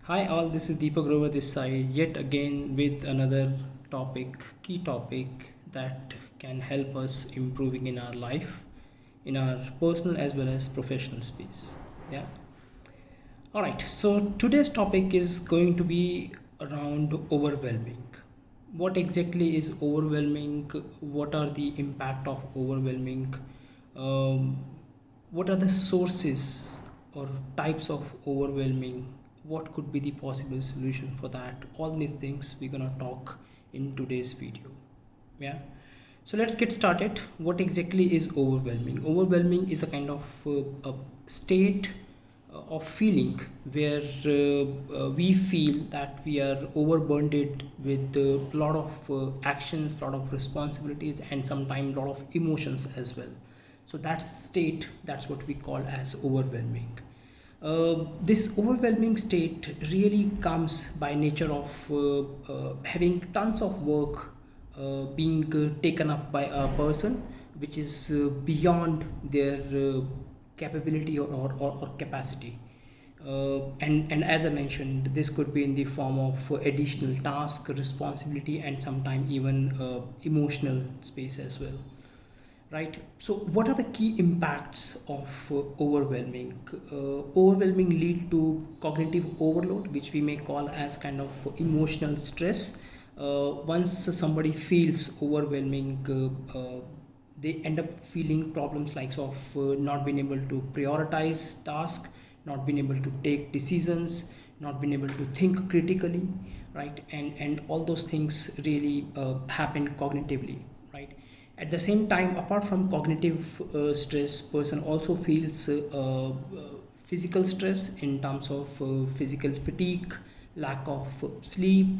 Hi all, this is Deepak Grover this side yet again with another key topic that can help us improving in our life, in our personal as well as professional space. Yeah. All right. So today's topic is going to be around overwhelming. What exactly is overwhelming? What are the impact of overwhelming? Um, what are the sources or types of overwhelming? What could be the possible solution for that? All these things we're gonna talk in today's video. Yeah. So let's get started. What exactly is overwhelming? Overwhelming is a kind of a state of feeling where we feel that we are overburdened with a lot of actions, lot of responsibilities, and sometimes lot of emotions as well. So that's the state, that's what we call as overwhelming. This overwhelming state really comes by nature of having tons of work being taken up by a person which is beyond their capability or capacity. And as I mentioned, this could be in the form of additional task, responsibility, and sometimes even emotional space as well. Right. So what are the key impacts of overwhelming? Overwhelming lead to cognitive overload, which we may call as kind of emotional stress. Once somebody feels overwhelming, they end up feeling problems like of not being able to prioritize tasks, not being able to take decisions, not being able to think critically, right? And all those things really happen cognitively, right? At the same time, apart from cognitive stress, person also feels physical stress in terms of physical fatigue, lack of sleep.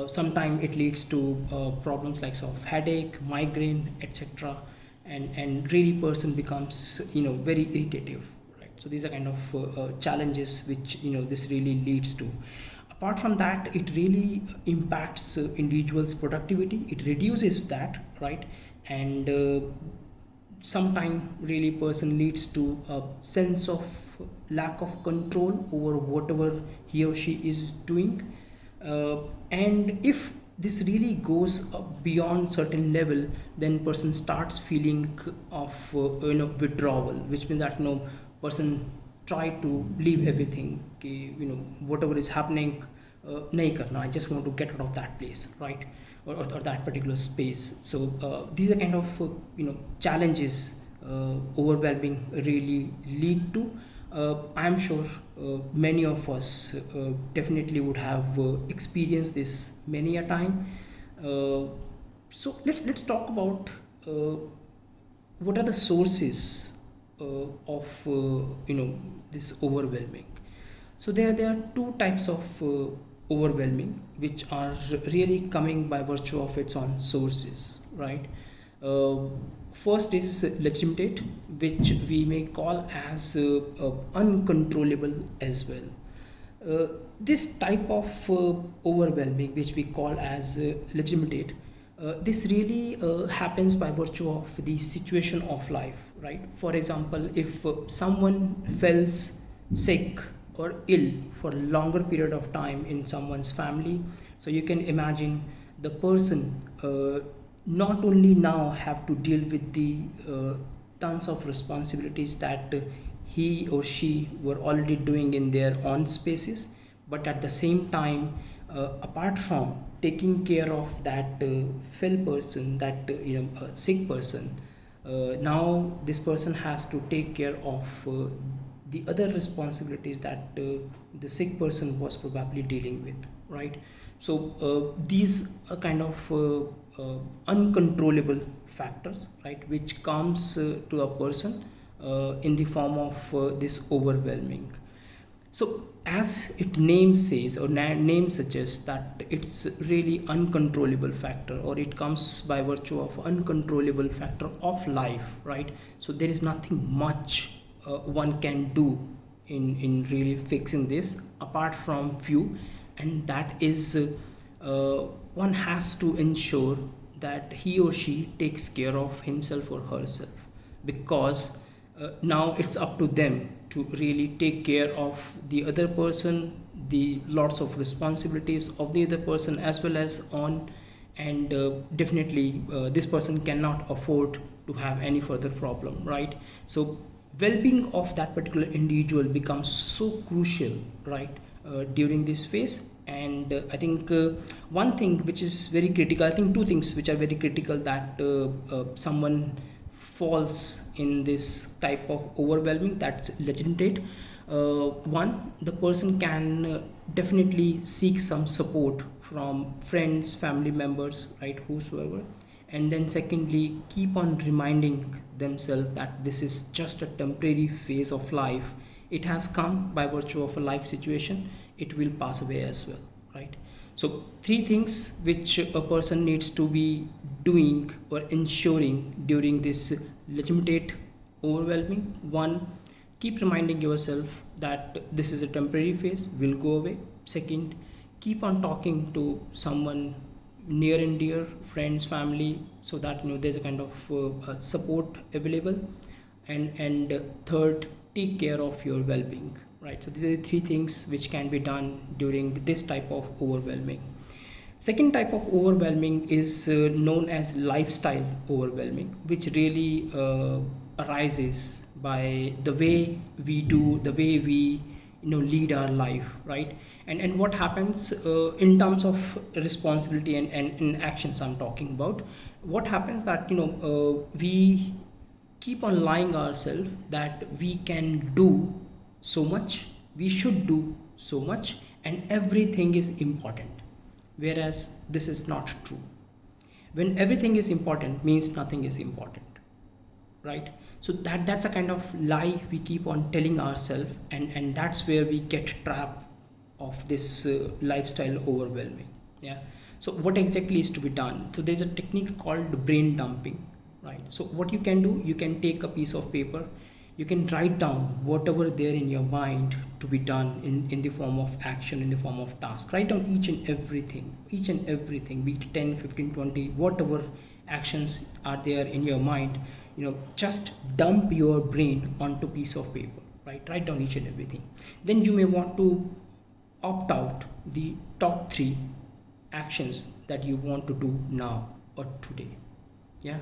Sometimes it leads to problems like of headache, migraine, etc. And really person becomes very irritative, right? So these are kind of challenges which this really leads to. Apart from that, it really impacts individuals productivity, it reduces that, right? And sometime really person leads to a sense of lack of control over whatever he or she is doing. And if this really goes beyond certain level, then person starts feeling of withdrawal, which means that person try to leave everything, whatever is happening, nahi karna, I just want to get out of that place, right? Or that particular space. So these are kind of challenges overwhelming really lead to. I'm sure many of us definitely would have experienced this many a time. uh, so let's talk about what are the sources of this overwhelming. So there are two types of overwhelming which are really coming by virtue of its own sources, right? uh, First is legitimate, which we may call as uncontrollable as well. This type of overwhelming, which we call as legitimate, this really happens by virtue of the situation of life, right? For example, if someone falls sick or ill for a longer period of time in someone's family, so you can imagine the person not only now have to deal with the tons of responsibilities that he or she were already doing in their own spaces, but at the same time, apart from taking care of that fell person, that sick person, now this person has to take care of the other responsibilities that the sick person was probably dealing with, right? So these are kind of uncontrollable factors, right, which comes to a person in the form of this overwhelming. So as it name says, or name suggests, that it's really uncontrollable factor, or it comes by virtue of uncontrollable factor of life, right? So there is nothing much one can do in really fixing this, apart from few, and that is one has to ensure that he or she takes care of himself or herself, because now it's up to them to really take care of the other person, the lots of responsibilities of the other person as well as on, and definitely this person cannot afford to have any further problem, right? So well-being of that particular individual becomes so crucial, right, during this phase. And I think one thing which is very critical, I think two things which are very critical, that someone falls in this type of overwhelming, that's legitimate. One, the person can definitely seek some support from friends, family members, right, whosoever. And then secondly, keep on reminding themselves that this is just a temporary phase of life. It has come by virtue of a life situation, it will pass away as well, right? So three things which a person needs to be doing or ensuring during this legitimate overwhelming. One, keep reminding yourself that this is a temporary phase, will go away. Second, keep on talking to someone near and dear, friends, family, so that there's a kind of support available. And third, take care of your well-being, right? So these are the three things which can be done during this type of overwhelming. Second type of overwhelming is known as lifestyle overwhelming, which really arises by the way we do, the way we lead our life, right? And what happens in terms of responsibility and in actions I'm talking about, what happens that we keep on lying ourselves that we can do so much, we should do so much, and everything is important, whereas this is not true. When everything is important means nothing is important, right? So that's a kind of lie we keep on telling ourselves, and that's where we get trapped of this lifestyle overwhelming. Yeah. So what exactly is to be done? So there's a technique called brain dumping, right? So what you can do, you can take a piece of paper, you can write down whatever there in your mind to be done in the form of action, in the form of task. Write down each and everything, be it 10, 15, 20, whatever actions are there in your mind. Just dump your brain onto piece of paper, right? Write down each and everything. Then you may want to opt out the top 3 actions that you want to do now or today. Yeah.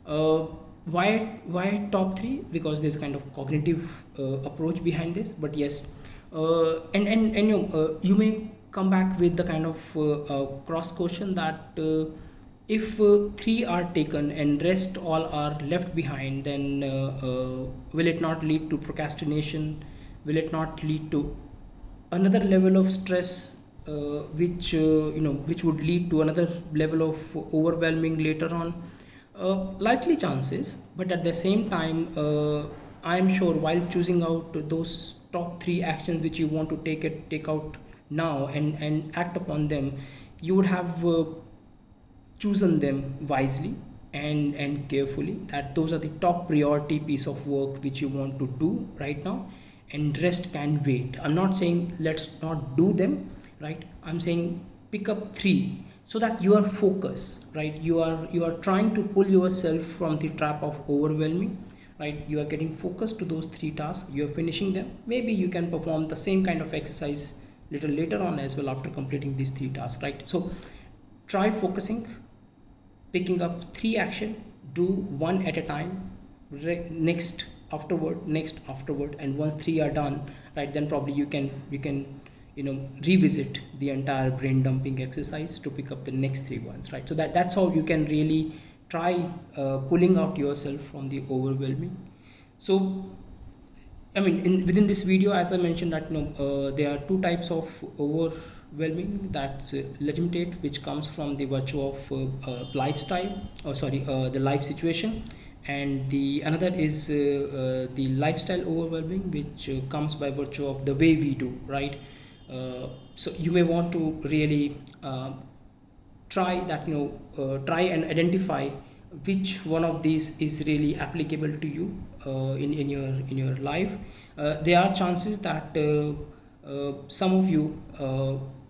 Why top 3? Because there's kind of cognitive approach behind this. But yes, and you may come back with the kind of cross question that if 3 are taken and rest all are left behind, then will it not lead to procrastination? Will it not lead to another level of stress, which would lead to another level of overwhelming later on? Likely chances, but at the same time, I am sure while choosing out those top 3 actions which you want to take out now and act upon them, you would have chosen them wisely and carefully, that those are the top priority piece of work which you want to do right now, and rest can wait. I'm not saying let's not do them, right? I'm saying pick up 3 so that you are focused, right? You are trying to pull yourself from the trap of overwhelming, right? You are getting focused to those 3 tasks, you are finishing them. Maybe you can perform the same kind of exercise little later on as well after completing these 3 tasks, right? So try focusing, picking up 3 action, do 1 at a time, next afterward, and once 3 are done, right, then probably you can revisit the entire brain dumping exercise to pick up the next 3 ones, right? So that's how you can really try pulling out yourself from the overwhelming. So I mean, within this video, as I mentioned, that there are 2 types of overwhelming. That's legitimate, which comes from the virtue of lifestyle, or sorry, the life situation, and the another is the lifestyle overwhelming, which comes by virtue of the way we do, right? So you may want to really try and identify which one of these is really applicable to you in your life. There are chances that some of you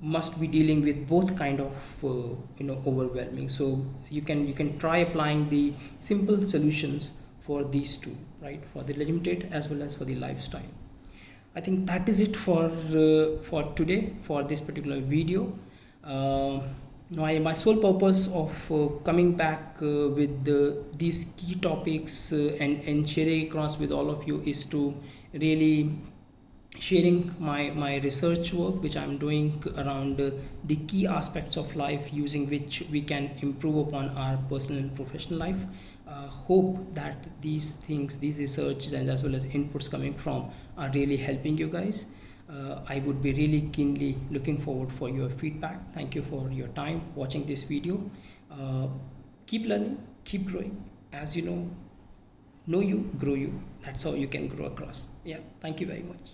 must be dealing with both kind of overwhelming, so you can try applying the simple solutions for these 2, right, for the legitimate as well as for the lifestyle. I think that is it for today, for this particular video. uh, my sole purpose of coming back with these key topics and sharing across with all of you is to really sharing my research work which I'm doing around the key aspects of life using which we can improve upon our personal and professional life. Hope that these things, these researches and as well as inputs coming from are really helping you guys. I would be really keenly looking forward for your feedback. Thank you for your time watching this video. uh, Keep learning, keep growing. As you know you, grow you. That's how you can grow across. Yeah, thank you very much.